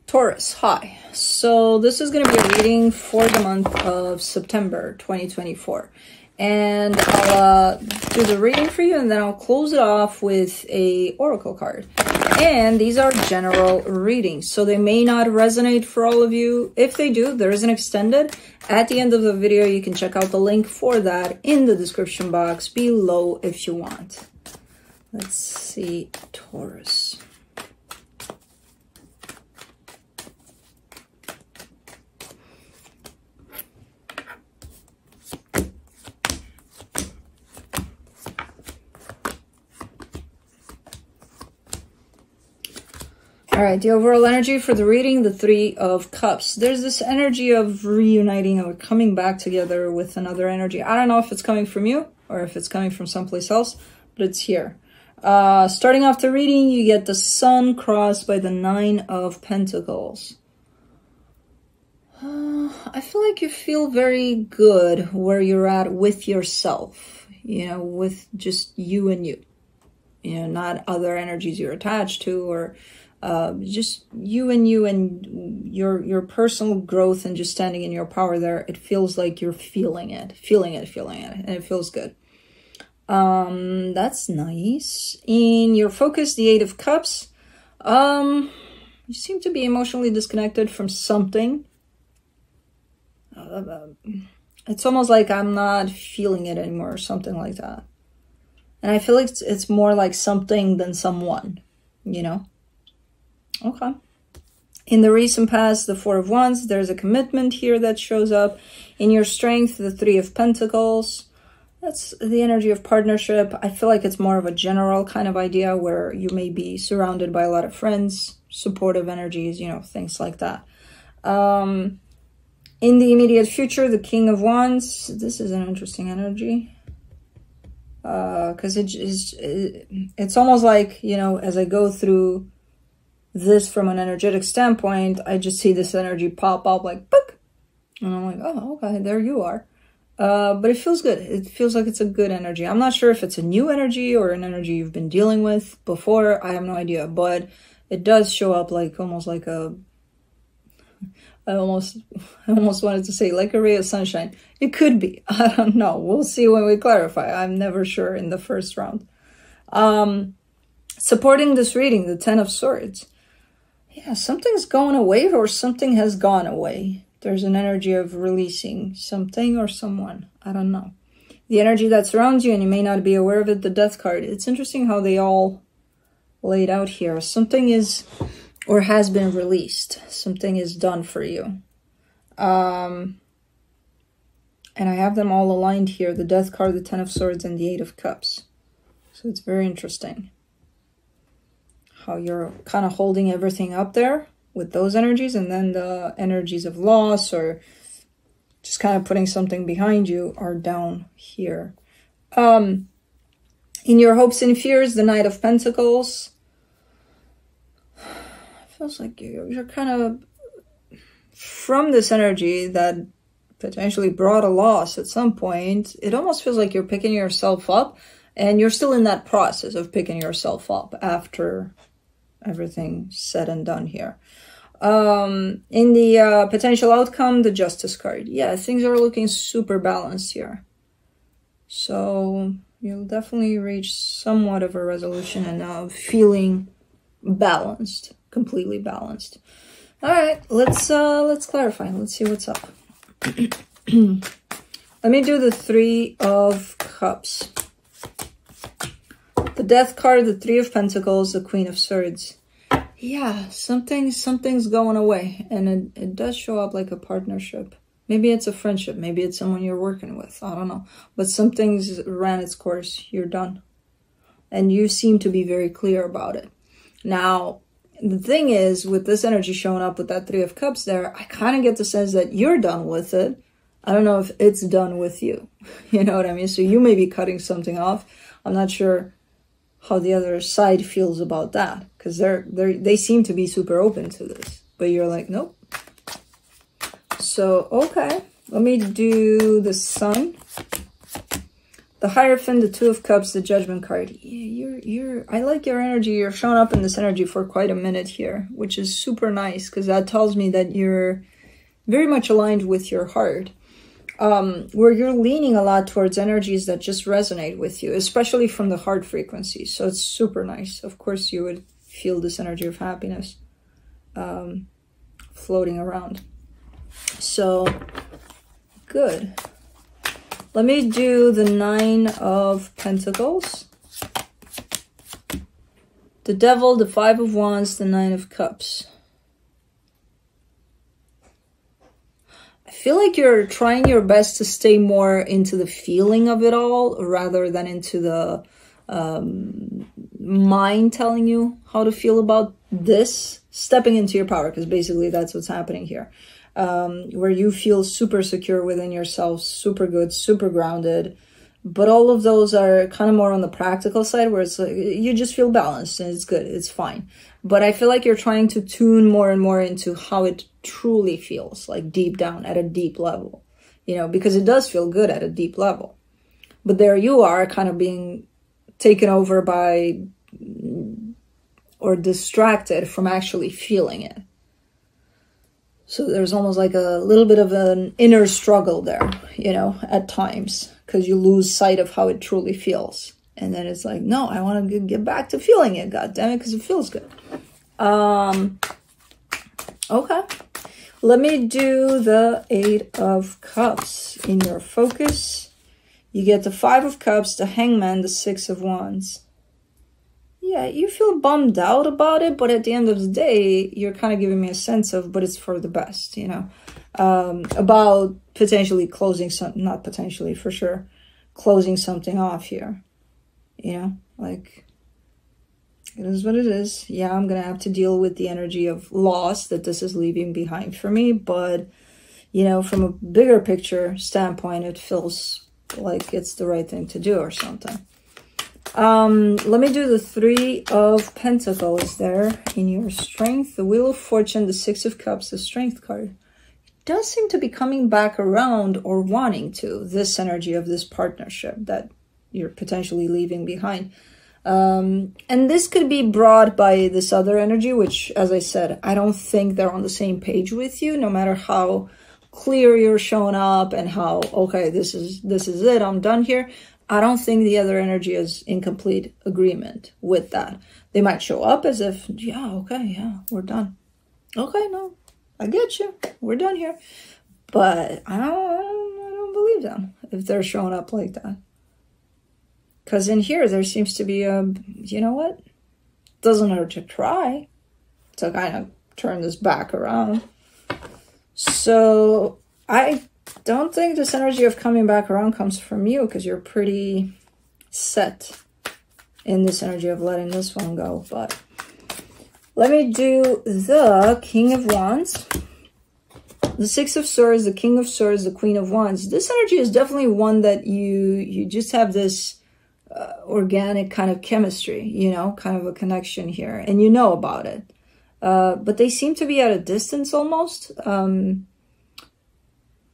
Taurus, hi. So this is going to be a reading for the month of September 2024. And I'll do the reading for you, and then I'll close it off with a oracle card. And these are general readings, so they may not resonate for all of you. If they do, there is an extended. At the end of the video, you can check out the link for that in the description box below if you want. Let's see, Taurus. All right, the overall energy for the reading, the Three of Cups. There's this energy of reuniting or coming back together with another energy. I don't know if it's coming from you or if it's coming from someplace else, but it's here. Starting off the reading, you get the Sun crossed by the Nine of Pentacles. I feel like you feel very good where you're at with yourself, you know, with just you and you. You know, not other energies you're attached to, or just you and your personal growth and just standing in your power there. It feels like you're feeling it, and it feels good. That's nice. In your focus, the Eight of Cups, you seem to be emotionally disconnected from something. It's almost like I'm not feeling it anymore or something like that. And I feel like it's more like something than someone, you know? Okay. In the recent past, the Four of Wands, there's a commitment here that shows up. In your strength, the Three of Pentacles, that's the energy of partnership. I feel like it's more of a general kind of idea where you may be surrounded by a lot of friends, supportive energies, you know, things like that. In the immediate future, the King of Wands, this is an interesting energy. Because it's almost like, you know, as I go through this from an energetic standpoint, I just see this energy pop up like, book, and I'm like, oh, okay, there you are. But it feels good. It feels like it's a good energy. I'm not sure if it's a new energy or an energy you've been dealing with before. I have no idea, but it does show up like almost like a, I almost wanted to say like a ray of sunshine. It could be. I don't know. We'll see when we clarify. I'm never sure in the first round. Supporting this reading, the Ten of Swords. Yeah, something's going away or something has gone away. There's an energy of releasing something or someone. I don't know. The energy that surrounds you, and you may not be aware of it, the Death card. It's interesting how they all laid out here. Something is or has been released. Something is done for you. And I have them all aligned here. The Death card, the Ten of Swords, and the Eight of Cups. So it's very interesting how you're kind of holding everything up there with those energies, and then the energies of loss or just kind of putting something behind you are down here. In your hopes and fears, the Knight of Pentacles. It feels like you're kind of from this energy that potentially brought a loss at some point. It almost feels like you're picking yourself up, and you're still in that process of picking yourself up after everything said and done here. In the potential outcome, the Justice card. Yeah, things are looking super balanced here. So you'll definitely reach somewhat of a resolution and feeling balanced, completely balanced. All right, let's clarify. Let's see what's up. Let me do the Three of Cups. The Death card, the Three of Pentacles, the Queen of Swords. Yeah, something's going away, and it does show up like a partnership. Maybe it's a friendship, maybe it's someone you're working with, I don't know. But something's ran its course, you're done. And you seem to be very clear about it. Now, the thing is, with this energy showing up with that Three of Cups there, I kind of get the sense that you're done with it. I don't know if it's done with you. You know what I mean? So you may be cutting something off. I'm not sure how the other side feels about that, because they seem to be super open to this, but you're like, nope. So okay, let me do the Sun, The Hierophant, the Two of Cups, the Judgment card. I like your energy. You're showing up in this energy for quite a minute here, which is super nice because that tells me that you're very much aligned with your heart. Where you're leaning a lot towards energies that just resonate with you, especially from the heart frequency. So it's super nice. Of course, you would feel this energy of happiness floating around. So, good. Let me do the Nine of Pentacles. The Devil, the Five of Wands, the Nine of Cups. I feel like you're trying your best to stay more into the feeling of it all rather than into the mind telling you how to feel about this. Stepping into your power, because basically that's what's happening here. Where you feel super secure within yourself, super good, super grounded. But all of those are kind of more on the practical side where it's like you just feel balanced and it's good, it's fine. But I feel like you're trying to tune more and more into how it truly feels, like deep down at a deep level, you know, because it does feel good at a deep level. But there you are kind of being taken over by or distracted from actually feeling it. So there's almost like a little bit of an inner struggle there, you know, at times, because you lose sight of how it truly feels. And then it's like, no, I want to get back to feeling it, God damn it, because it feels good. Okay. Let me do the Eight of Cups in your focus. You get the Five of Cups, the Hangman, the Six of Wands. Yeah, you feel bummed out about it, but at the end of the day, you're kind of giving me a sense of, but it's for the best, you know, about potentially closing something, not potentially, for sure, closing something off here, you know, like, it is what it is. Yeah, I'm going to have to deal with the energy of loss that this is leaving behind for me, but, you know, from a bigger picture standpoint, it feels like it's the right thing to do or something. Let me do the Three of Pentacles there in your strength. The Wheel of Fortune, the Six of Cups, the Strength card. It does seem to be coming back around or wanting to, this energy of this partnership that you're potentially leaving behind. And this could be brought by this other energy, which, as I said, I don't think they're on the same page with you, no matter how clear you're showing up and how, okay, this is it, I'm done here. I don't think the other energy is in complete agreement with that. They might show up as if, yeah, okay, yeah, we're done. Okay, no, I get you. We're done here. But I don't believe them if they're showing up like that. Because in here, there seems to be a, you know what? Doesn't hurt to try to kind of turn this back around. So I don't think this energy of coming back around comes from you, because you're pretty set in this energy of letting this one go. But let me do the King of Wands, the Six of Swords, the King of Swords, the Queen of Wands. This energy is definitely one that you just have this organic kind of chemistry, you know, kind of a connection here, and you know about it. But they seem to be at a distance almost.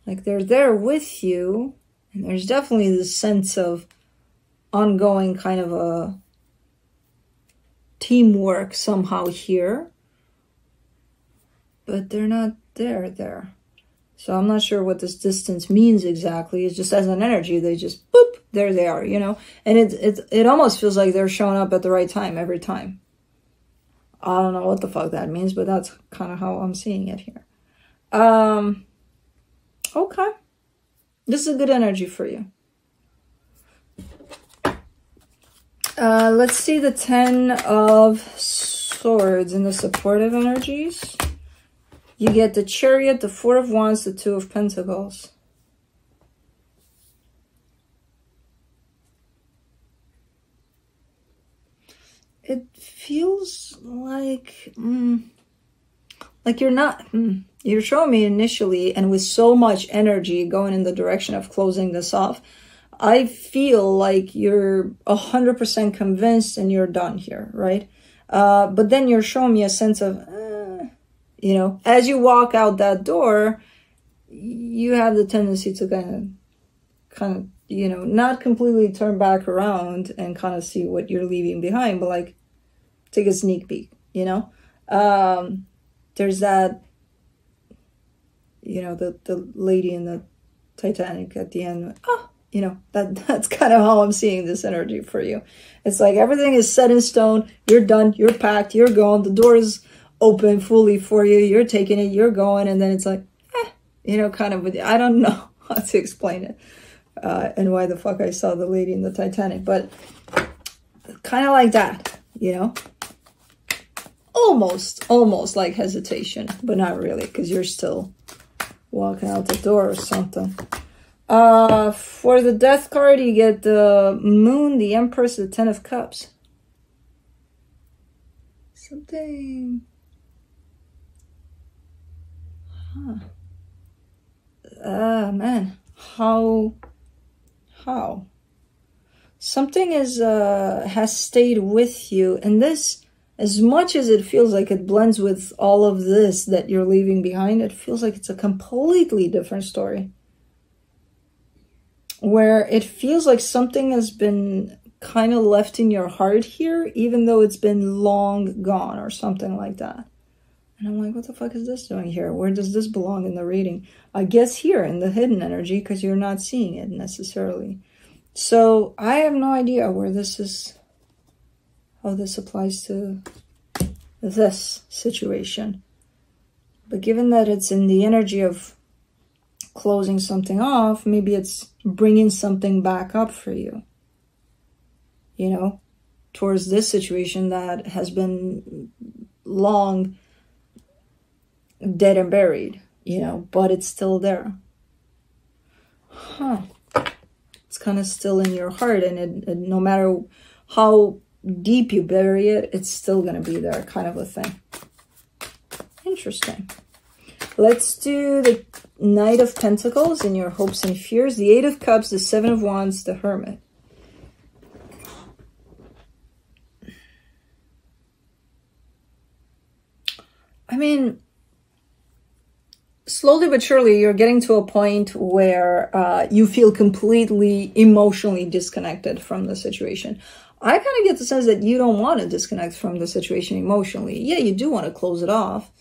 Like they're there with you, and there's definitely this sense of ongoing kind of a teamwork somehow here, but they're not there. So I'm not sure what this distance means exactly. It's just as an energy, they just, boop, there they are, you know? And it almost feels like they're showing up at the right time every time. I don't know what the fuck that means, but that's kind of how I'm seeing it here. Okay. This is a good energy for you. Let's see the Ten of Swords in the supportive energies. You get the Chariot, the Four of Wands, the Two of Pentacles. It feels like you're not, you're showing me initially, and with so much energy going in the direction of closing this off, I feel like you're 100% convinced and you're done here, right? But then you're showing me a sense of, you know, as you walk out that door, you have the tendency to kind of you know, not completely turn back around and kind of see what you're leaving behind, but like take a sneak peek, you know. There's that, you know, the lady in the Titanic at the end. Oh, you know, that's kind of how I'm seeing this energy for you. It's like everything is set in stone. You're done. You're packed. You're gone. The door is open fully for you. You're taking it. You're going. And then it's like, you know, kind of, I don't know how to explain it. And why the fuck I saw the lady in the Titanic. But kind of like that, you know. Almost like hesitation. But not really, because you're still walking out the door or something. For the Death card, you get the Moon, the Empress, the Ten of Cups. Something. Huh. Man. How? Something is has stayed with you, and this, as much as it feels like it blends with all of this that you're leaving behind, it feels like it's a completely different story. Where it feels like something has been kind of left in your heart here, even though it's been long gone or something like that. And I'm like, what the fuck is this doing here? Where does this belong in the reading? I guess here in the hidden energy, because you're not seeing it necessarily. So I have no idea where this is, how this applies to this situation. But given that it's in the energy of closing something off, maybe it's bringing something back up for you, you know, towards this situation that has been long dead and buried, you know, but it's still there. Huh. It's kind of still in your heart, and no matter how deep you bury it, it's still going to be there, kind of a thing. Interesting. Let's do the Knight of Pentacles and your hopes and fears. The Eight of Cups, the Seven of Wands, the Hermit. I mean, slowly but surely, you're getting to a point where you feel completely emotionally disconnected from the situation. I kind of get the sense that you don't want to disconnect from the situation emotionally. Yeah, you do want to close it off,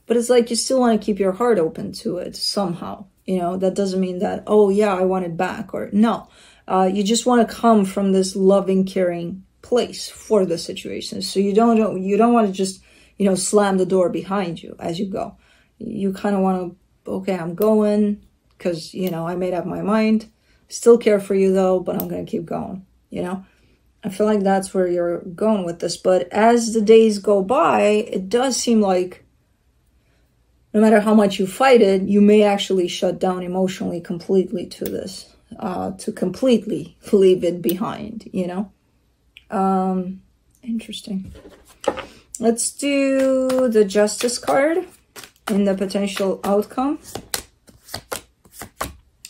but it's like you still want to keep your heart open to it somehow. You know, that doesn't mean that, oh yeah, I want it back, or no. You just want to come from this loving, caring place for the situation. So you don't want to just, you know, slam the door behind you as you go. You kind of want to, okay, I'm going because, you know, I made up my mind. Still care for you though, but I'm going to keep going, you know. I feel like that's where you're going with this. But as the days go by, it does seem like no matter how much you fight it, you may actually shut down emotionally completely to this, to completely leave it behind, you know. Interesting. Let's do the Justice card in the potential outcome.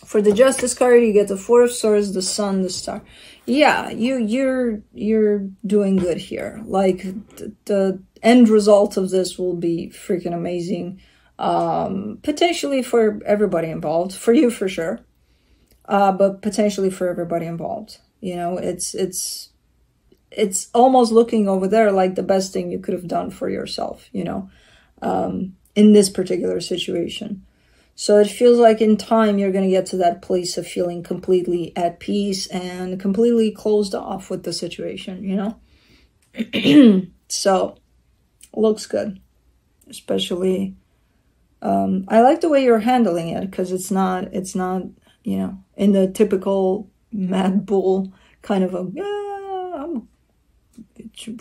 For the Justice card, you get the Four of Swords, the Sun, the Star. Yeah, you're doing good here. Like the end result of this will be freaking amazing. Potentially for everybody involved, for you for sure. But potentially for everybody involved. You know, it's almost looking over there like the best thing you could have done for yourself, you know, in this particular situation. So it feels like in time, you're going to get to that place of feeling completely at peace and completely closed off with the situation, you know? So, looks good. Especially, I like the way you're handling it because it's not, you know, in the typical mad bull kind of a,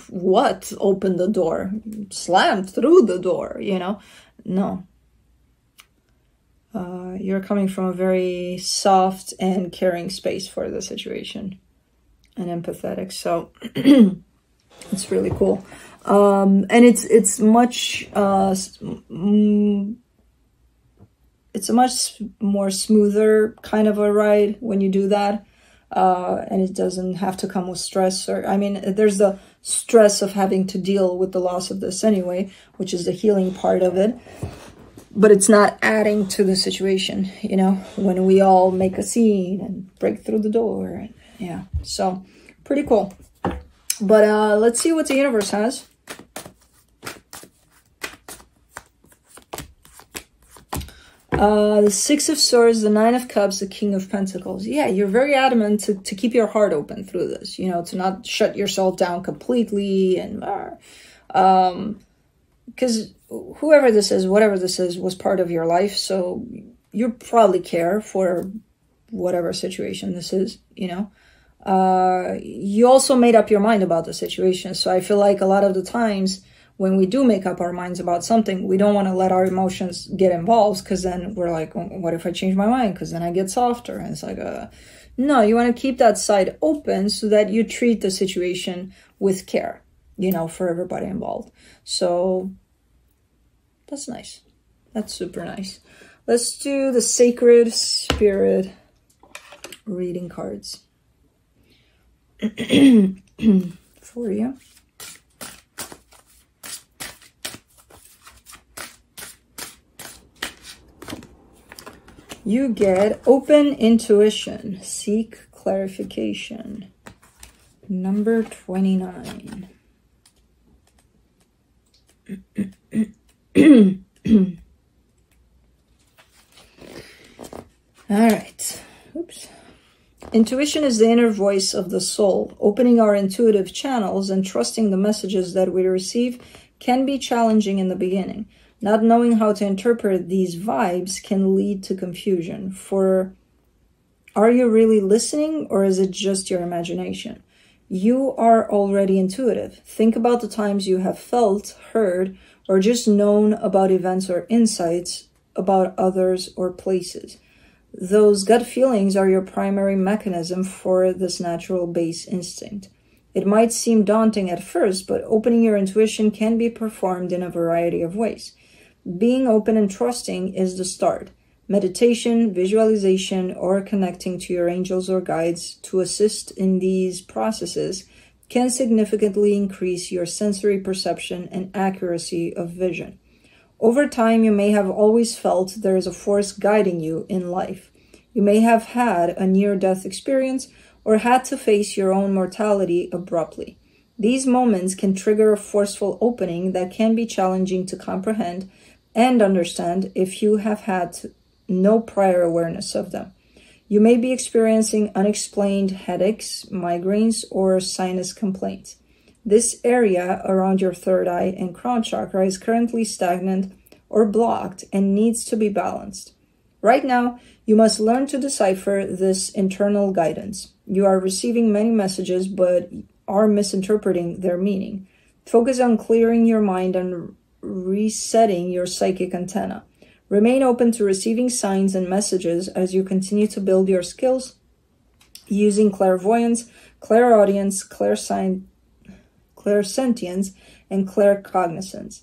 what? Open the door, slammed through the door, you know? No. You're coming from a very soft and caring space for the situation and empathetic. So it's really cool. And it's much, it's a much more smoother kind of a ride when you do that. And it doesn't have to come with stress, or, I mean, there's the stress of having to deal with the loss of this anyway, which is the healing part of it. but it's not adding to the situation, you know, when we all make a scene and break through the door. Yeah, so pretty cool. But let's see what the universe has. The Six of Swords, the Nine of Cups, the King of Pentacles. Yeah, you're very adamant to keep your heart open through this, you know, to not shut yourself down completely. And because whoever this is, whatever this is, was part of your life. So you probably care for whatever situation this is, you know. You also made up your mind about the situation. So I feel like a lot of the times when we do make up our minds about something, we don't want to let our emotions get involved, because then we're like, oh, what if I change my mind? Because then I get softer. And it's like, no, you want to keep that side open so that you treat the situation with care, you know, for everybody involved. So that's nice. That's super nice. Let's do the Sacred Spirit reading cards for you. You get Open Intuition, Seek Clarification, number 29. All right. Oops. Intuition is the inner voice of the soul. Opening our intuitive channels and trusting the messages that we receive can be challenging in the beginning. Not knowing how to interpret these vibes can lead to confusion. For, are you really listening, or is it just your imagination? You are already intuitive. Think about the times you have felt, heard, or just known about events or insights about others or places. Those gut feelings are your primary mechanism for this natural base instinct. It might seem daunting at first, but opening your intuition can be performed in a variety of ways. Being open and trusting is the start. Meditation, visualization, or connecting to your angels or guides to assist in these processes can significantly increase your sensory perception and accuracy of vision. Over time, you may have always felt there is a force guiding you in life. You may have had a near-death experience or had to face your own mortality abruptly. These moments can trigger a forceful opening that can be challenging to comprehend and understand if you have had no prior awareness of them. You may be experiencing unexplained headaches, migraines, or sinus complaints. This area around your third eye and crown chakra is currently stagnant or blocked and needs to be balanced. Right now, you must learn to decipher this internal guidance. You are receiving many messages but are misinterpreting their meaning. Focus on clearing your mind and resetting your psychic antenna. Remain open to receiving signs and messages as you continue to build your skills using clairvoyance, clairaudience, clairsentience, and claircognizance.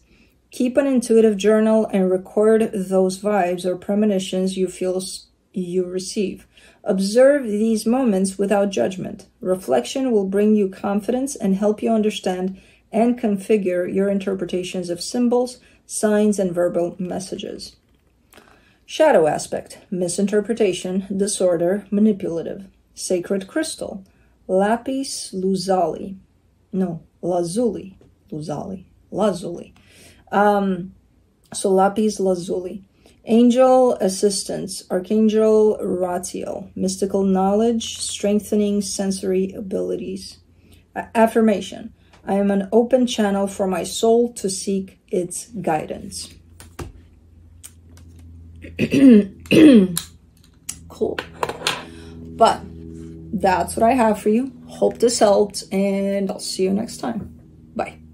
Keep an intuitive journal and record those vibes or premonitions you feel you receive. Observe these moments without judgment. Reflection will bring you confidence and help you understand and configure your interpretations of symbols, signs, and verbal messages. Shadow aspect, misinterpretation, disorder, manipulative. Sacred crystal, lapis lazuli. No, lazuli. Lazuli. So lapis lazuli. Angel assistance, Archangel Ratziel. Mystical knowledge, strengthening sensory abilities. Affirmation. I am an open channel for my soul to seek its guidance. Cool. But that's what I have for you. Hope this helped, and I'll see you next time. Bye.